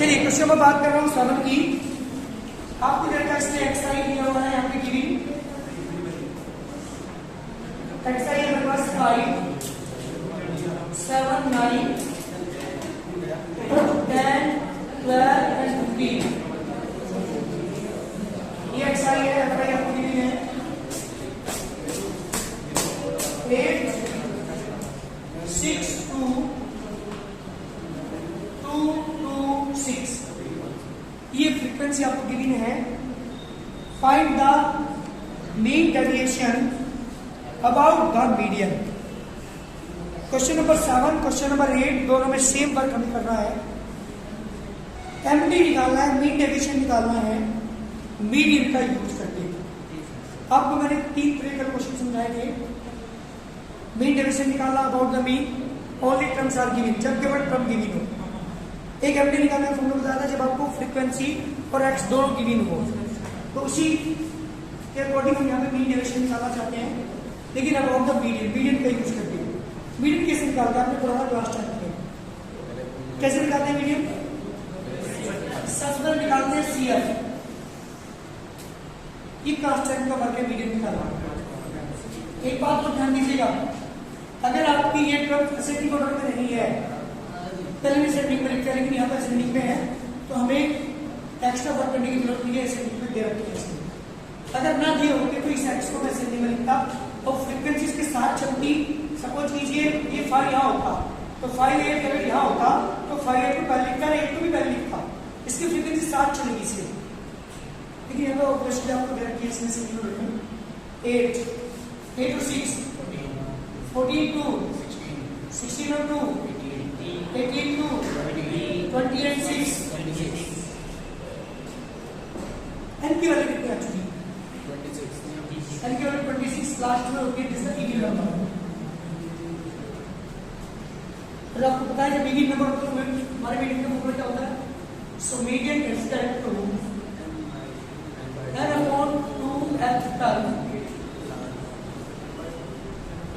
चलिए क्वेश्चन में बात कर रहा हूँ 7 की। आपको देखा इसमें एक्सआई दिया हुआ है, यहाँ पे गिविंग एक्सआई है मेरे पास 5 7 9 10 12 एंड 15। ये एक्सआई है, एफआई आपको गिविंग है 8 6 2 2 2 6। ये फ्रीक्वेंसी आपको गिवन है। Find the mean deviation about the median. Question number 7 question number 8 दोनों में सेम वर्क हमें करना है। एमडी निकालना है, मीन डेविएशन निकालना है मीडियन का यूज करके। आपको मैंने 3 तरह का क्वेश्चन समझाए थे। मीन डेविएशन निकालना about the mean, only terms are given, जब केवल टर्म गिवन हो। एक एमडी निकालने का फॉर्मूला बताया था जब आपको फ्रीक्वेंसी और एक्स दोनों गिवन हो, तो उसी के अकॉर्डिंग हम यहाँ पे मीन डेविएशन निकालना चाहते हैं, लेकिन अबाउट द मीडियन, मीडियन का यूज करते हैं। मीडियन कैसे निकालते हैं आपने पुराना क्लास टाइम में कैसे निकालते हैं मीडियन? सबसे निकालते हैं सीएफ। ये क्लास टाइम का वर्क है मीडियन निकालना। एक बात तो ध्यान दीजिएगा, अगर आपकी ये टर्म असेंडिंग ऑर्डर में नहीं है, पहले असेंडिंग में लिखते हैं लेकिन यहाँ पर असेंडिंग में है, तो हमें एक्स्ट्रा वर्क करने की जरूरत नहीं है, असेंडिंग में दे रखी है। अगर ना दिए होते तो इस एक्स को मैं असेंडिंग में लिखता और फ्रीक्वेंसी इसके साथ चलती। सपोज कीजिए ये 5 यहाँ होता तो 5 8 अगर यहाँ होता तो 5 8 को पहले लिखता, 8 को भी पहले लिखता, इसकी फ्रीक्वेंसी साथ चलेगी इससे। लेकिन यहाँ पर ऑपरेशन आपको दे रखी है इसमें से 8 8 और 6 14 2 16 और 2 18 2 20 and 6 एन की वैल्यू कितनी आ चुकी है? 26। एन की वैल्यू 26 लास्ट में होती है, जिसका इवन नंबर। तो आपको पता है जब इवन नंबर होता है हमारे मीडियन का फॉर्मूला क्या होता है? So median is equal to n upon 2f term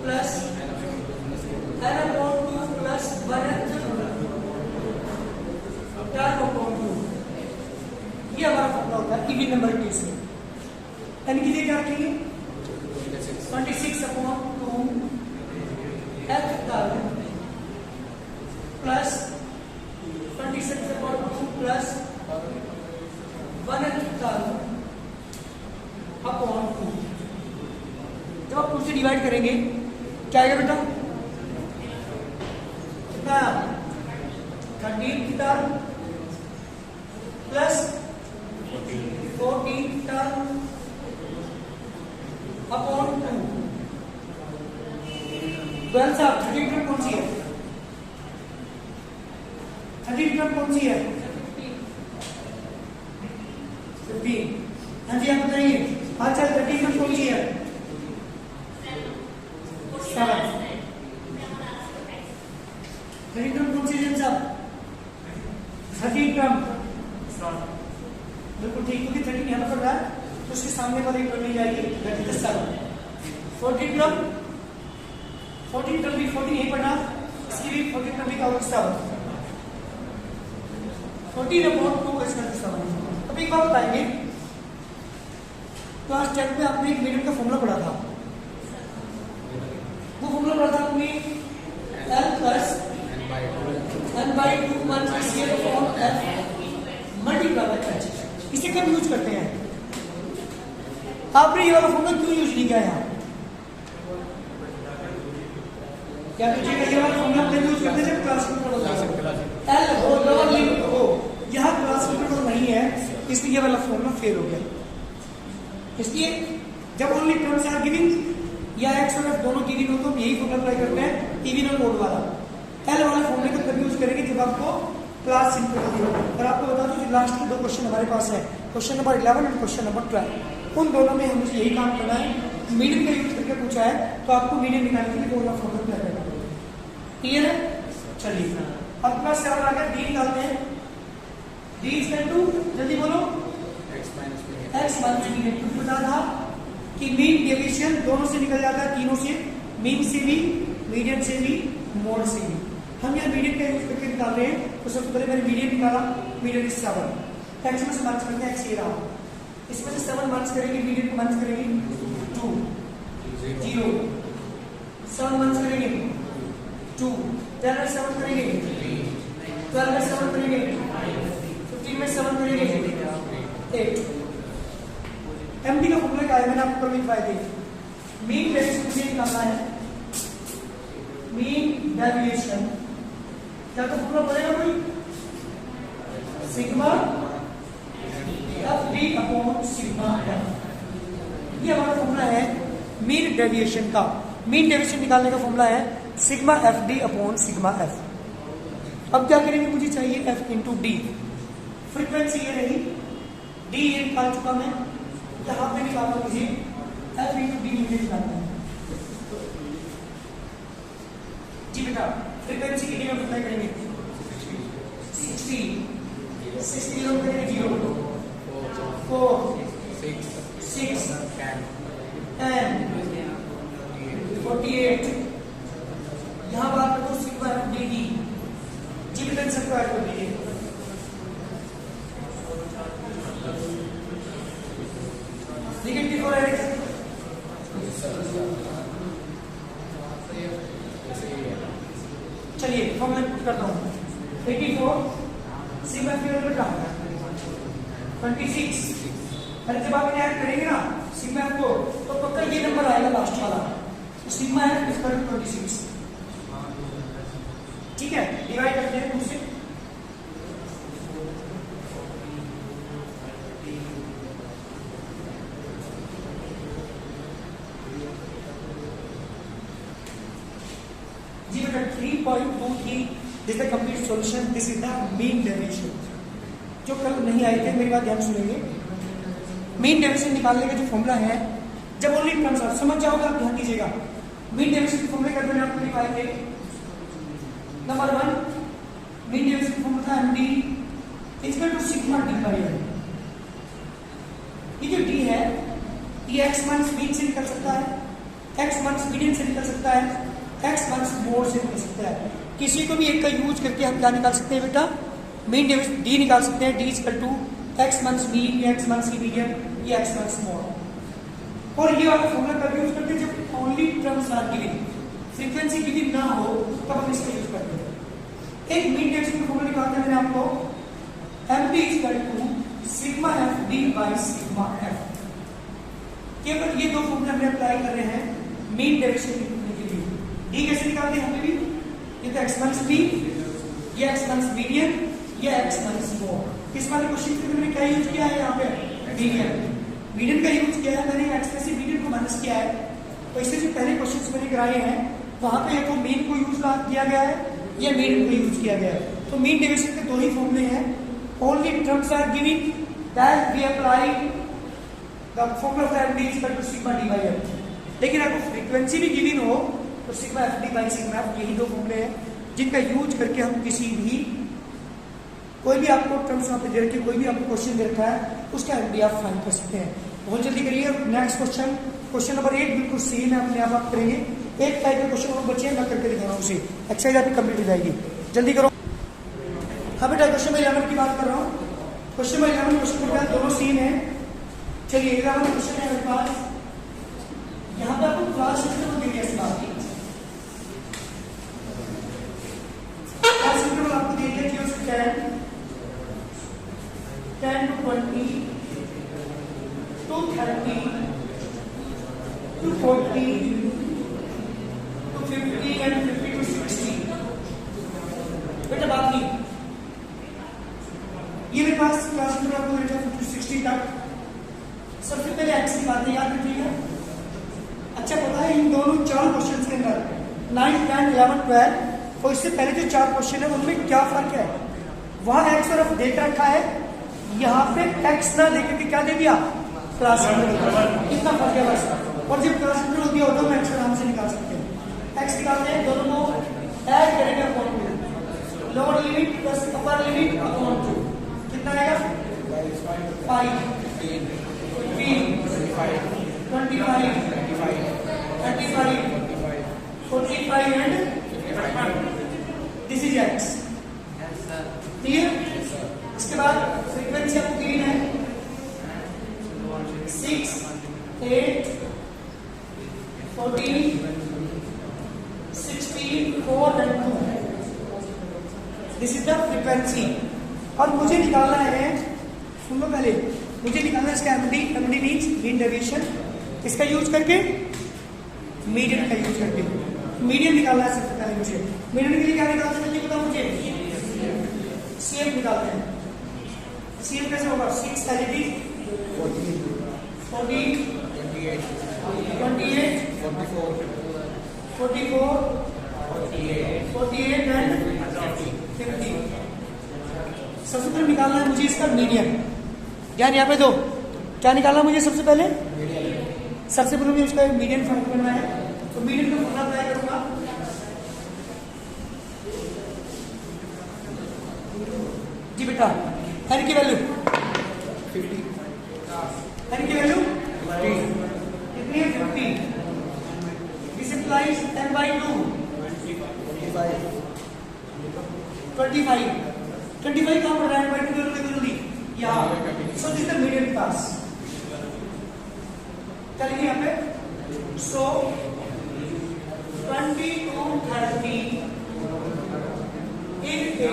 plus n upon 2 plus 1f term upon 2। ये हमारा फॉर्मूला होता है इवन नंबर केस में। एन की जगह क्या रखेंगे? 26 upon 2 f term plus 26 upon 2 plus 1f term upon 2। जब आप 2 से डिवाइड करेंगे क्या आएगा बेटा? कितना? 13 टर्म प्लस 14 टर्म अपॉन 2। 12 साहब 13 टर्म कौन सी है? 13 टर्म कौन सी है? 15। हाँ जी आप बताइए। अच्छा 13 टर्म कौन सी है? 7। 13 टर्म कौन सी है साहब? 13 टर्म बिल्कुल ठीक, क्योंकि 13 यहाँ पर रहा है तो उसके सामने वाली टर्म नहीं जाएगी, दैट इज 7। 14 टर्म, 14 टर्म भी 14 यही पढ़ना, इसकी भी 14 टर्म भी का 7। 14 अपॉन 2 का इसका 7। अब एक बात बताएंगे, क्लास 10 में आपने एक मीडियन का फॉर्मूला पढ़ा था। वो फॉर्मूला पढ़ा था आपने L plus n/2 1 CL upon F multiply by H। इसे कब यूज करते हैं? आपने ये वाला फॉर्मूला क्यों यूज नहीं किया यहाँ? क्या पूछिएगा? ये वाला फॉर्मूला क्यों यूज करते हैं जब क्लास में L हो लॉग लिमिट हो, यहाँ क्लास में नहीं है, इसलिए ये वाला फॉर्मूला फेल हो गया। इसलिए जब ओनली टर्म्स आर गिवन या एक्स और एफ दोनों गिवन हो तो यही फॉर्मूला अप्लाई करते हैं, इवन और ओड वाला। एल वाला फॉर्मूले को तब यूज करेंगे जब आपको क्लास सिंपल होगी। और आपको बता दूं लास्ट के 2 क्वेश्चन हमारे पास है, क्वेश्चन नंबर 11 और क्वेश्चन नंबर 12। उन दोनों में हमें यही काम करना है। मीडियन का यूज करके पूछा है तो आपको मीडियन निकालने के लिए वो वाला फॉर्मूला अप्लाई करना होगा। क्लियर है? चलिए अब क्लास 7 आ गया, डी निकालते हैं। डी इज इक्वल टू, जल्दी बोलो, x माइनस b। क्योंकि बता था कि मीन डेविएशन दोनों से निकल जाता है, तीनों से, मीन से भी, मीडियन से भी, मोड से भी। हम यहाँ मीडियन का यूज करके निकाल रहे हैं। तो सबसे पहले मैंने मीडियन निकाला, मीडियन इज 7, एक्स में से माइनस करते हैं, एक्स ये रहा, इसमें से 7 माइनस करेंगे, मीडियन को माइनस करेंगे 2 0, 7 माइनस करेंगे 2, 10 में 7 करेंगे 12 में 7 करेंगे 15 में 7 करेंगे 8। एमडी का फॉर्मूला क्या है मैंने आपको कल लिखवाया थे। मीन डेविएशन मुझे निकालना है, मीन डेविएशन क्या तो फॉर्मूला पड़ेगा कोई, sigma f d upon sigma F. ये हमारा फॉर्मूला है मीन डेविएशन का। मीन डेविएशन निकालने का फॉर्मूला है sigma f d upon sigma F. अब क्या करेंगे, मुझे चाहिए एफ इंटू डी, फ्रीक्वेंसी ये रही, डी ये निकाल चुका मैं, यहाँ पे निकालना मुझे एफ इंटू डी मुझे निकालना है जी बेटा। फ्रीक्वेंसी कितनी में अप्लाई करेंगे, 60 लोग करेंगे 0 4 6 10 48। यहाँ बात करो सिग्मा एफ डी की जी बेटा, सबको ऐड कर दीजिए। नेगेटिव हो रहा है, चलिए फॉर्मूला पुट करता हूँ। 84 सिग्मा एफ बेटा 26। अरे जब आप ऐड करेंगे ना सिग्मा एफ को तो पक्का ये नंबर आएगा लास्ट वाला, तो सिग्मा एफ इज 26। ठीक है, डिवाइड करते हैं उससे। जी बेटा 3.23 this the complete solution, this is the mean deviation. जो कल नहीं आए थे मेरी बात ध्यान सुनेंगे। मीन डेविएशन निकालने का जो फॉर्मूला है, जब ओनली टर्म्स आप समझ जाओगे आप ध्यान दीजिएगा। मीन डेविएशन के फॉर्मूले करके मैंने आपको लिखवाए थे। नंबर 1 मीन डेविएशन फॉर्मूला था MD equal to sigma d by l. ये जो डी है ये एक्स माइनस मीन से निकल सकता है, एक्स माइनस मीडियन से निकल सकता है, एक्स माइनस मोड से निकल सकता है। किसी को भी एक का यूज करके हम क्या निकाल सकते हैं बेटा, मीन डेविएशन डी निकाल सकते हैं, d equal to x minus mean या एक्स माइनस मीडियन या एक्स माइनस मोड। और ये वाला फॉर्मूला कब यूज करते हैं, जब only terms are given, frequency given ना हो तब हम इसका यूज करते हैं। एक मीन डेविएशन का फॉर्मूला निकालते हैं मैंने आपको, MD equal to sigma f d by sigma f. केवल ये दो फॉर्मूला हम अप्लाई कर रहे हैं मीन डेविएशन निकालने के लिए। डी कैसे निकालते हैं, हमें भी ये तो एक्स माइनस बी, ये एक्स माइनस मीडियन, ये एक्स माइनस मोड। इस वाले क्वेश्चन में मैंने क्या यूज किया है, यहाँ पे मीडियन का यूज किया है मैंने, एक्स में से मीडियन को माइनस किया है। तो इससे जो पहले क्वेश्चंस मैंने कराए हैं वहां पे तो मीन को यूज किया गया है या मीडियन को यूज किया गया है। तो मीन डेविएशन के दो ही फॉर्मूले हैं, only terms are given that we apply the formula of MD equal to sigma d by f. लेकिन अगर फ्रीक्वेंसी भी गिवन हो तो sigma f d by sigma f, यही दो फॉर्मूले हैं जिनका यूज करके हम किसी भी कोई भी आपको टर्म्स वहाँ पे दे रखे, कोई भी आपको क्वेश्चन दे रखा है उसका एमडी आप फाइंड कर सकते हैं। बहुत जल्दी करिए। नेक्स्ट क्वेश्चन, क्वेश्चन नंबर 8 बिल्कुल सेम है, अपने आप करेंगे। एक टाइप के क्वेश्चन और बच्चे मैं करके दिखा रहा हूँ, उसे एक्सरसाइज आपकी कंप्लीट हो जाएगी, जल्दी करो। हाँ बेटा क्वेश्चन नंबर 11 की बात कर रहा हूँ। क्वेश्चन नंबर 11 क्वेश्चन नंबर दोनों सेम है। चलिए 11 क्वेश्चन है मेरे पास, यहाँ पे आपको क्लास इंटरवल दे दिया, बात की क्लास इंटरवल आपको दे दिया 0 से 10 to 20 to 30 to 40 to 50 and 50 to 60। बेटा बात नहीं, ये मेरे पास क्लास में आपको 50 to 60 तक। सबसे पहले एक्स की बातें याद रखिएगा। अच्छा पता है इन दोनों 4 क्वेश्चन के अंदर 9, 10, 11, 12 और इससे पहले जो 4 क्वेश्चन है उनमें क्या फर्क है, वहां एक्स तरफ देख रखा है, यहाँ पे एक्स ना देखे के क्या दे दिया, क्लास इंटरवल। इतना फर्क है बस। और जब क्लास इंटरवल दिया होता है हम एक्स आराम से निकाल सकते हैं। एक्स निकालते हैं, दोनों को ऐड करेंगे upon 2, lower limit plus upper limit upon 2 कितना आएगा 5 3 25 35 45 एंड दिस इसके बाद फ्रीक्वेंसी आपको गिवन है 6, 8, 14, 16, 4 and 2. This is the frequency. और मुझे निकालना है, सुनो पहले, मुझे निकालना है इसका MD. MD means mean deviation. इसका यूज करके, मीडियन का यूज करके मीडियन निकालना है सबसे पहले मुझे। मीडियन के लिए क्या निकालते हैं बताओ मुझे? सीएफ निकालते हैं। सीएफ कैसे होगा? 6 एलईडी 14, 28, 44, 48 एंड 50। सबसे पहले निकालना है मुझे इसका मीडियन। ध्यान यहाँ पे दो, क्या निकालना है मुझे सबसे पहले? सबसे पहले मुझे उसका मीडियन फाइंड करना है। तो मीडियन का फॉर्मूला अप्लाई करूंगा। जी बेटा, एन की वैल्यू 50, एन की वैल्यू कितनी है? 50। दिस इंप्लाइज n by 2 25 कहां पर है? n by 2 जल्दी यहाँ। So this the median class. चलिए यहाँ पे, सो 20 to 30 is a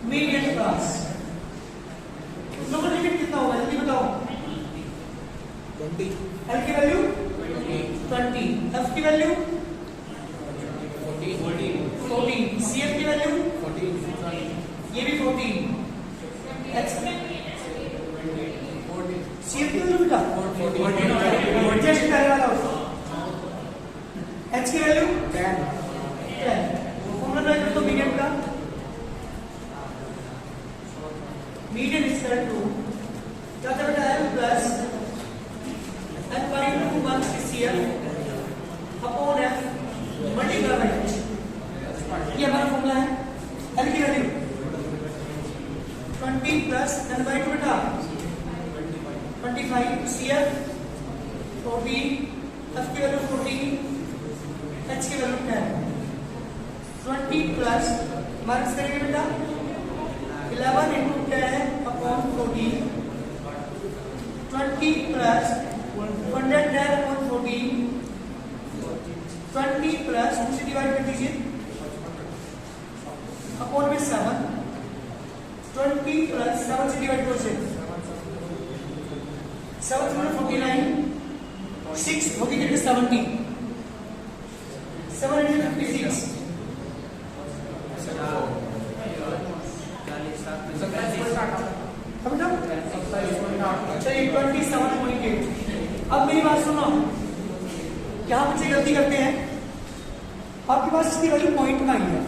median class. Lower limit कितना होगा जल्दी बताओ? 20। एल की वैल्यू 20, एफ की वैल्यू 14, सीएफ की वैल्यू 14, ये भी 14, एक्स सीएफ की वैल्यू बेटा 14 जस्ट पहले वाला एक्स की वैल्यू 10। फॉर्मूला कर दो मीडियन का। मीडियन इज इक्वल टू क्या था बेटा? L plus n by 2 1 CF upon f multiply by h. ये हमारा फॉर्मूला है। एल की वैल्यू 20 प्लस एन बाई 2 बेटा 25, सीएफ 14, एफ की वैल्यू 14, एच की वैल्यू 10। 20 प्लस माइनस करेंगे बेटा 11 into 10 upon 14, 20 plus 110 upon 14, 20 plus उसे डिवाइड कर दीजिए अपॉन में 7, 20 plus 7 से डिवाइड कर दीजिए 7 से 49, 6 होगी कितने? 70, 756। चलिए 27.8। अब मेरी बात सुनो, यहाँ बच्चे गलती करते हैं। आपके पास इसकी वैल्यू पॉइंट में आई है।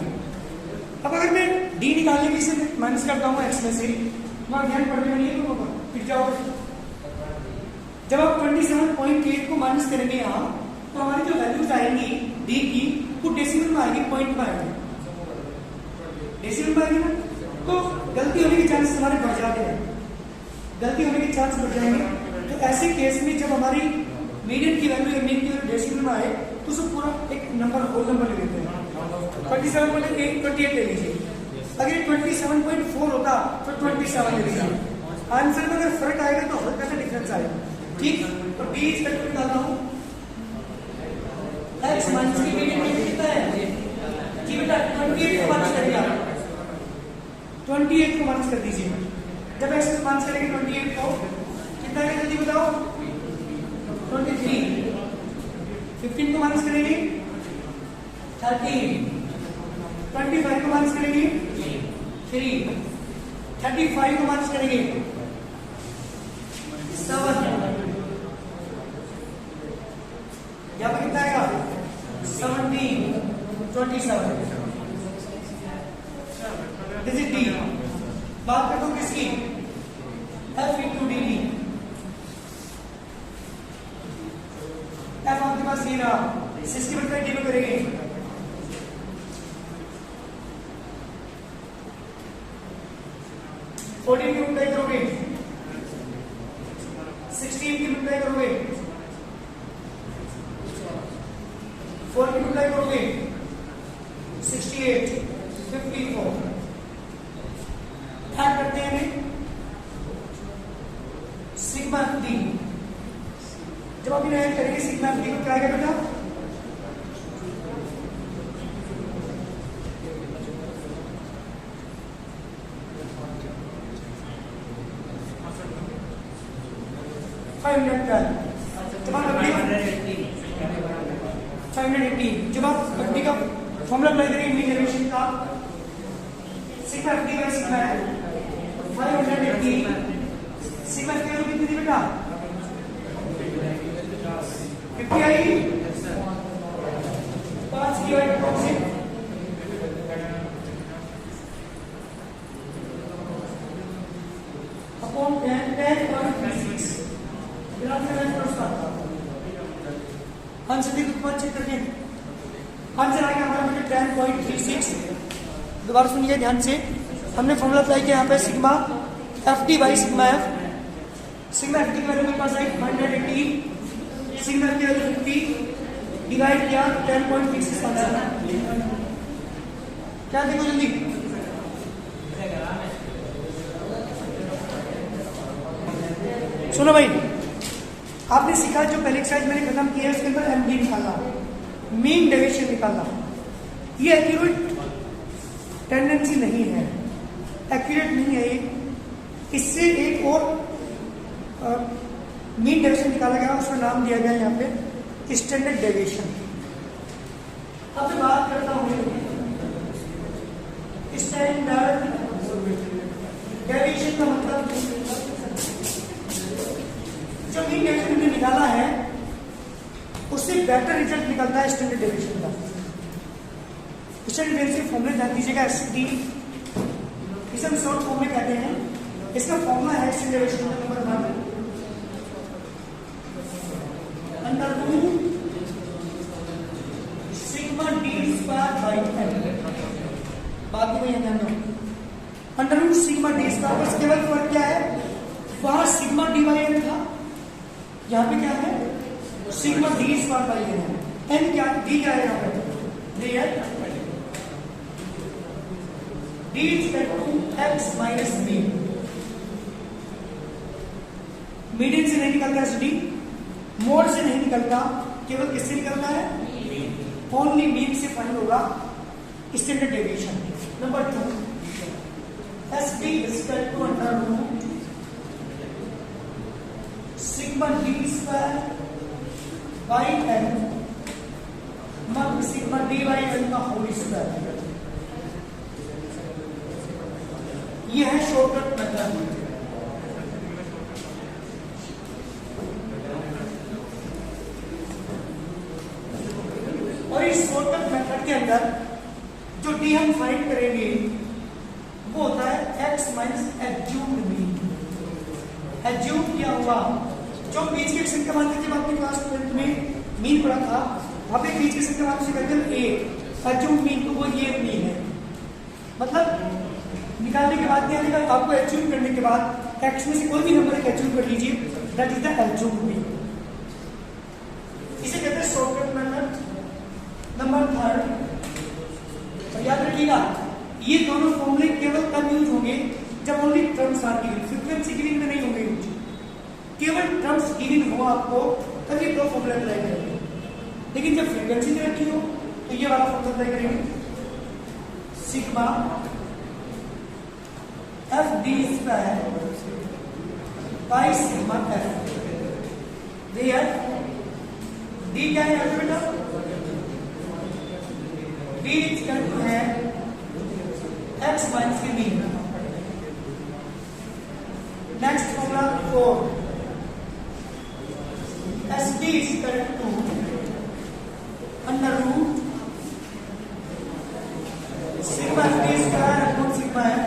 अब अगर मैं डी निकालने की से माइनस करता हूँ एक्स में से, वहां ध्यान पढ़ने में नहीं होगा, फिर जाओ। जब आप 27.8 को माइनस करेंगे यहाँ, तो हमारी जो वैल्यूज आएंगी डी की, वो डेसिमल में आएगी, पॉइंट में आएगी। डेसिमल में आएगी ना, तो गलती होने के चांसेस हमारे बढ़ जाते हैं। गलती होने के चांस बढ़ जाएंगे। तो ऐसे केस में जब हमारी मीडियन की वैल्यू या मीन की वैल्यू डेसिमल में आए, तो उसको पूरा एक नंबर होल नंबर ले लेते हैं। 27.8 ले लीजिए। अगर 27.4 होता तो 27 ले लीजिए। आंसर में अगर फर्क आएगा तो हल्का सा डिफरेंस आएगा। ठीक, तो डी इस तरह निकालता हूँ। एक्स माइनस की मीडियन कितना है? जी बेटा 28 को माइनस करिए आप। 28 को माइनस कर दीजिए। जब एक्स को माइनस करेंगे 28 को कितना है जल्दी बताओ? 23। 15 को माइनस करेंगे 13। 25 को माइनस करेंगे 3। 35 को माइनस करेंगे 7। यहाँ पर कितना आएगा? 17, 27। This is D. बात करता हूं किसकी? F into D D. F आपके पास ये रहा, 60 बटा डी में करेंगे 14 की मल्टीप्लाई करोगे 16 की मल्टीप्लाई करोगे 4 की मल्टीप्लाई करोगे 68, 54, सिग्मा एफ डी। जब आप इन्हें ऐड करेंगे सिग्मा एफ डी को क्या आएगा बेटा? जब आप एफडी का फॉर्मूला अप्लाई करेंगे मीन डेविएशन का, सिग्मा एफडी बाय सिग्मा है 580। सिग्मा एफडी की कितनी थी बेटा? 50 आई। 5 डिवाइड से अपॉन 10.36। आंसर देखो, पांच चेक करके आंसर आ गया हमारा बेटा 10.36। दोबारा सुनिए ध्यान से, हमने फॉर्मूला अप्लाई किया यहाँ पे sigma f d by sigma F. Sigma f D की वैल्यू मेरे पास आई 180, सिग्मा एफ की वैल्यू 50 डिवाइड किया 10.36 आंसर। क्या देखो जल्दी, सुनो भाई, आपने सीखा जो पहले एक्सरसाइज मैंने खत्म किया है उसके अंदर एमडी निकालना, मीन डेविएशन निकालना। ये एक्यूरेट टेंडेंसी नहीं है, एक्यूरेट नहीं है ये। इससे एक और मीन डेविएशन निकाला गया, उसका नाम दिया गया यहाँ पे स्टैंडर्ड डेविएशन। अब मैं बात करता हूँ स्टैंडर्ड डेविएशन का मतलब जो मीन डेविएशन हमने निकाला है उससे बेटर रिजल्ट निकलता है स्टैंडर्ड डेविएशन का। स्टैंडर्ड डेविएशन फॉर्मूले ध्यान दीजिएगा, एसडी इसे हम शॉर्ट फॉर्म में कहते हैं। इसका फॉर्मूला है स्टैंडर्ड डेविएशन का number 1 under root sigma d square by l. बात को यहाँ ध्यान दो, under root sigma d square. बस केवल फर्क क्या है, वहां सिग्मा डी बाई एल था, यहाँ पे क्या है sigma d square by l है। एन क्या, डी क्या है यहाँ पे, डी है d equal to x minus b. Median से नहीं निकलता है डी, मोड से नहीं निकलता, केवल किससे निकलता है, ओनली मीन से फाइंड होगा standard deviation. Number 2 S D equal to under root sigma d square by l मग सिग्मा डी बाई एल का होल स्क्वायर। ये है शॉर्टकट मेथड। और इस शॉर्टकट मेथड के अंदर जो डी हम फाइंड करेंगे वो होता है x minus assumed mean. Assume किया हुआ जो बीच के संख्या मान लीजिए, आपने क्लास 12 में मीन पढ़ा था, वहां पे बीच के संख्या मान से करते हैं ए एज्यूम मीन, तो वो ये मीन है। मतलब निकालने के बाद क्या लिखा, आपको एज्यूम करने के बाद एक्स में से कोई भी नंबर एक एज्यूम कर लीजिए, that is the assume mean. इसे कहते हैं शॉर्टकट मेथड। नंबर 3 याद रखिएगा, ये दोनों फॉर्मूले केवल तब यूज होंगे जब only terms are given, frequency given में नहीं होंगे यूज। केवल टर्म्स गिवन हो आपको तभी दो फॉर्मूला अप्लाई करेंगे। लेकिन जब फ्रीक्वेंसी दे रखी हो तो ये वाला फॉर्मूला अप्लाई करेंगे, sigma f d square by sigma f. Where d क्या है बेटा, डी इक्वल टू है एक्स माइनस के mean. Next formula 4 S D equal to under root sigma f d square upon sigma f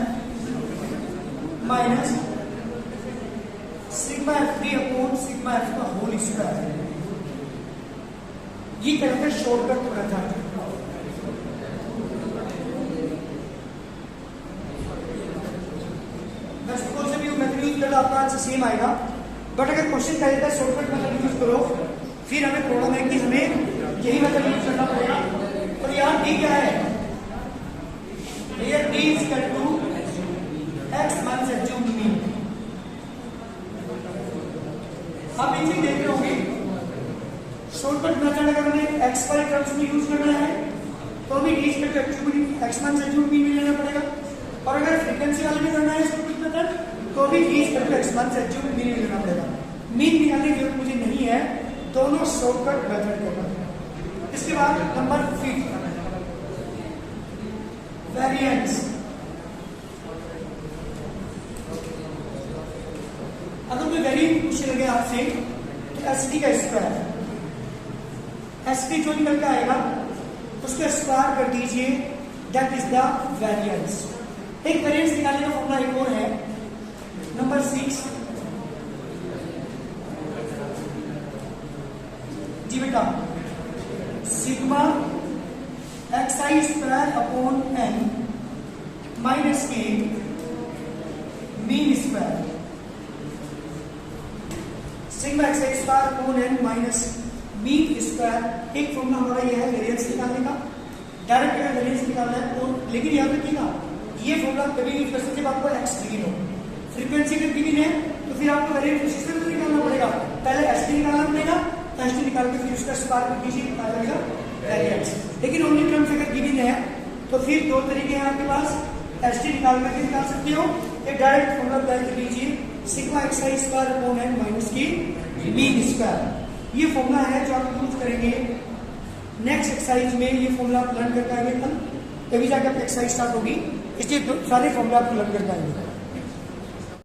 minus sigma f d upon sigma f का whole square. ये कहते हैं shortcut method. आपका answer same आएगा, but अगर question कह देता है शॉर्टकट मेथड यूज करो, फिर हमें प्रॉब्लम है कि हमें यही मेथड यूज करना पड़ेगा। और यहाँ डी क्या है, d is equal to x minus assume mean. आप एक चीज देख रहे होंगे, शॉर्टकट मेथड अगर हमें एक्स वाई टर्म्स में यूज करना है तो हमें डी स्क्वायर का एक्चुअली एक्सपांस एचयूब मीन में लेना पड़ेगा, और अगर फ्रीक्वेंसी वाले में करना है शॉर्टकट मेथड तो भी डी स्क्वायर का एक्सपांस एचयूब मीन में लेना पड़ेगा। मीन निकालने की जरूरत मुझे नहीं है, दोनों शॉर्टकट मेथड करना। इसके बाद नंबर 5 वेरिएंस। अगर कोई वेरिएंट पूछ लगे आपसे तो एसडी का स्क्वायर, एसडी जो निकल के आएगा उसका स्क्वायर कर दीजिए, दैट इज द वेरिएंस। एक वेरिएंस निकालने का फॉर्मूला एक और है, नंबर 6 जी बेटा, sigma xi square upon n minus के mean square, sigma xi square upon n minus mean square. एक फॉर्मूला हमारा यह है वेरिएंस निकालने का, डायरेक्ट अगर वेरिएंस निकालना है तो, लेकिन याद रखिएगा ये फॉर्मूला कभी यूज कर सकते जब आपको x गिवन हो। फ्रीक्वेंसी अगर गिवन है तो फिर आपको वेरिएंस इस तरह से निकालना पड़ेगा, पहले एसटी निकालना पड़ेगा, एसटी निकाल के फिर उसका स्क्वायर कर दीजिए, आएगा वेरिएंस। लेकिन ओनली टर्म्स अगर गिवन है तो फिर दो तरीके हैं आपके पास, एसटी निकाल करके निकाल सकते हो, एक डायरेक्ट फॉर्मूला अप्लाई कर लीजिए, sigma xi square upon n minus की मीन स्क्वायर। ये फॉर्मूला है जो आप यूज करेंगे नेक्स्ट एक्सरसाइज में। ये फॉर्मूला आप लर्न करके आएंगे कल, तभी जाकर एक्सरसाइज स्टार्ट होगी, इसलिए सारे फॉर्मूला आप लर्न करके आएंगे।